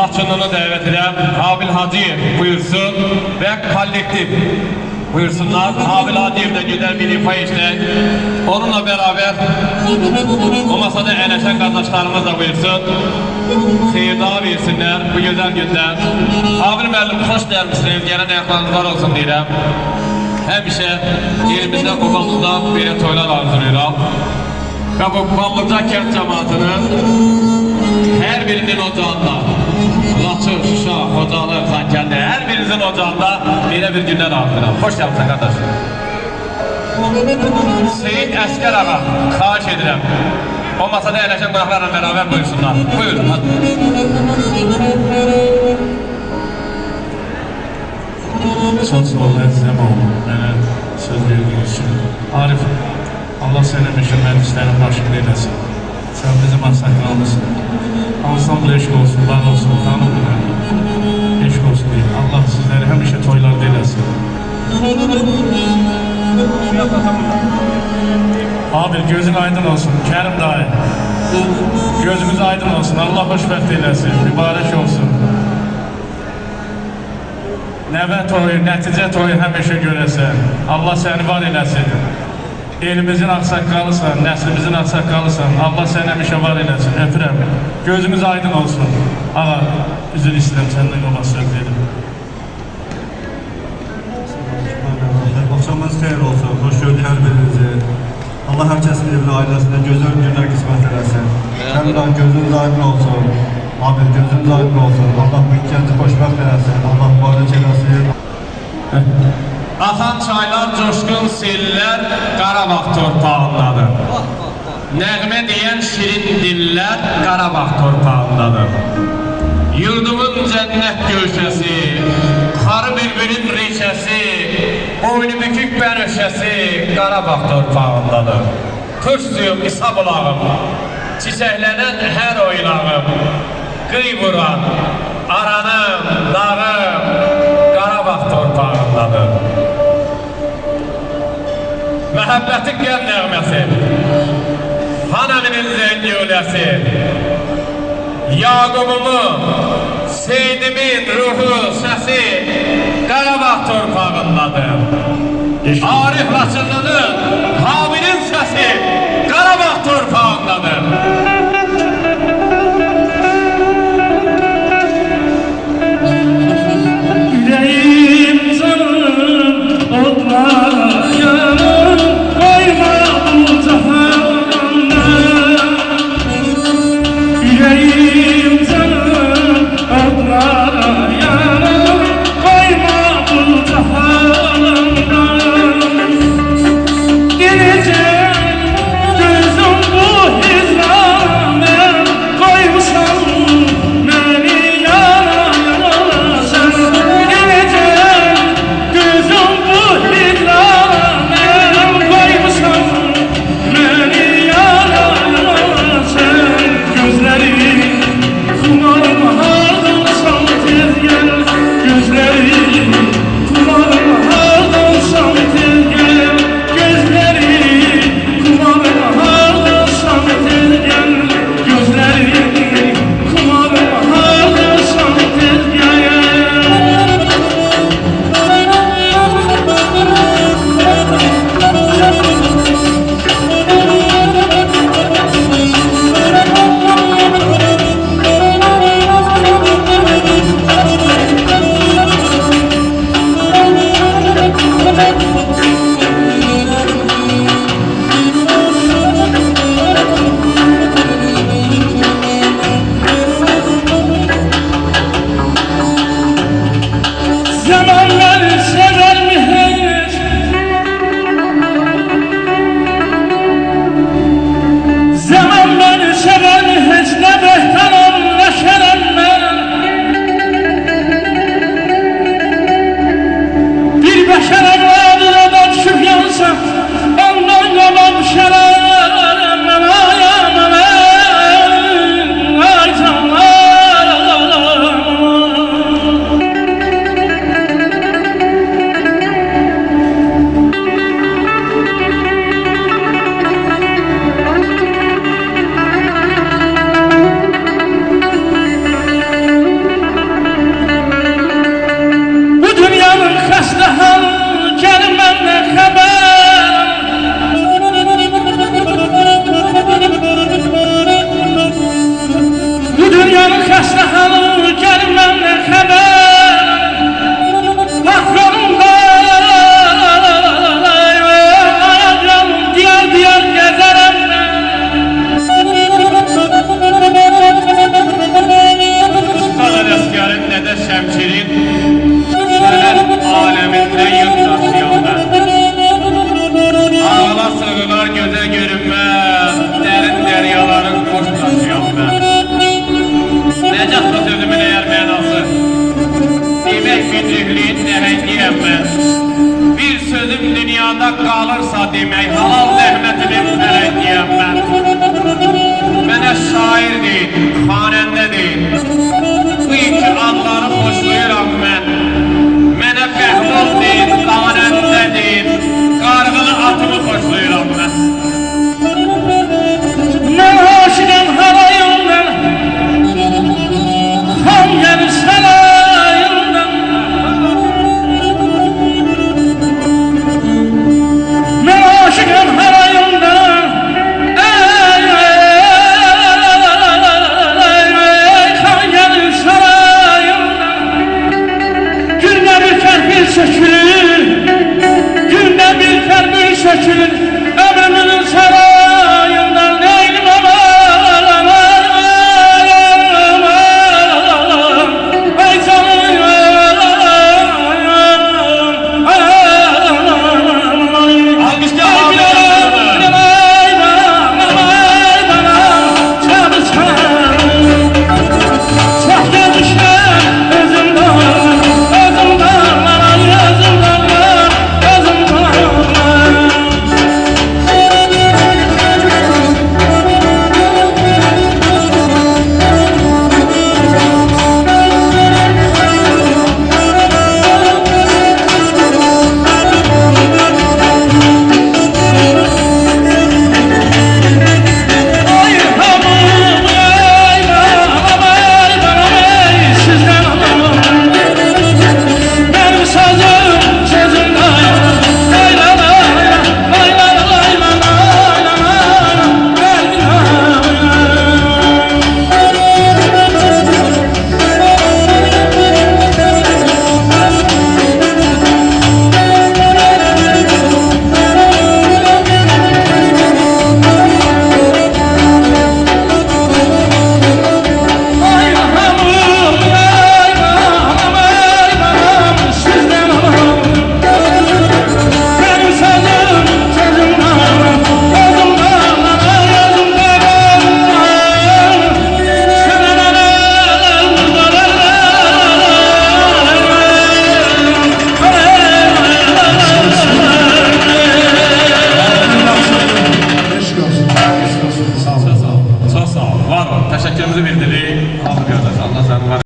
Laçınlını dəvət edən Habil Hacıyev buyursun və kollektiv buyursunlar. Habil Hacıyev də gedər bir ifa işləyək. Onunla beraber o masada əyləşən qardaşlarımız da buyursun. Xeyirdağı versinlər bu gözəl gündən. Habil müəllim, xoş gəlmişsiniz. Gələn ayaqlarınızlar olsun deyirəm. Həmişə elimizdə Qoballıqda belə toylar arzulayıraq. Və bu Qoballıqda kənd cəmaatının hər birinin ocağında, Laçın, Şuşa, Xocalı, Xankəndi, hər birinizin ocağında belə bir günlər arzulayıraq. Xoş gəlmişsin qardaş. Seyid Əskər ağa, xahiş edirəm. O masada əyləşən qonaqlarla beraber buyursunlar. Buyurun, hadi. Çok sağ ol Əzizəm oğlum, mənə söz verdiğiniz için. Arif, Allah sənə müşəmməlliklərin başını eyləsin. Sən bizim asaklarımızsın. Ansambl eşq olsun, bağ olsun, xanım önemli. Eşq olsun deyim. Allah sizləri həmişə toylarda eyləsin. Abi gözün aydın olsun, Kerim dayı. Gözünüz aydın olsun, Allah xoşbəxt eyləsin, mübarək olsun. Nəvə toyu, nəticə toyu həmişə görəsən. Allah səni var eləsin. Elimizin ağsaqqalısan, nəslimizin ağsaqqalısan. Allah səni həmişə var eləsin. Öpürəm. Gözünüz aydın olsun. Ağa, üzül istəyirəm, səndən yola söz verim. Akşamınız xeyir olsun. Hoş gördük hər birinizi. Allah hər kəsin evli ailəsində gözəl günlər qismət eləsin. Kəmran gözünüz aydın olsun. Abi gözünüz aydın olsun. Allah bu ikənci xoşbəxt eləsin. Allah mübarək eləsin. Axan çaylar, coşqun sellər Qarabağ torpağındadır. Nəğmə deyən şirin dillər Qarabağ torpağındadır. Yurdumun cənnət gölşəsi, xarı bülbülün reçəsi, boynu bükük bənöşəsi Qarabağ torpağındadır. Tuş suyum, İsa bulağım, çiçəklənən hər oynağım, qıy vuran, aranım, dağım Qarabağ torpağındadır. Məhəbbətin qəm nəğməsi, Hanəminin zəngi öləsi, Yaqubumun, Seydimin ruhu, səsi Qarabağ torpağındadır. Arif Laçınlının, Habilin səsi Qarabağ torpağındadır. Yüreğim canım, odlara yanım, koyma bu cahanda. Yüreğim canım, odlara yanım, koyma bu cahanda. dünyada qalırsa demək, halal rəhmətini fərəkləyəm mən. Mənə şair deyil, xanəndə deyil. Bu iki adları xoşlayıram mən.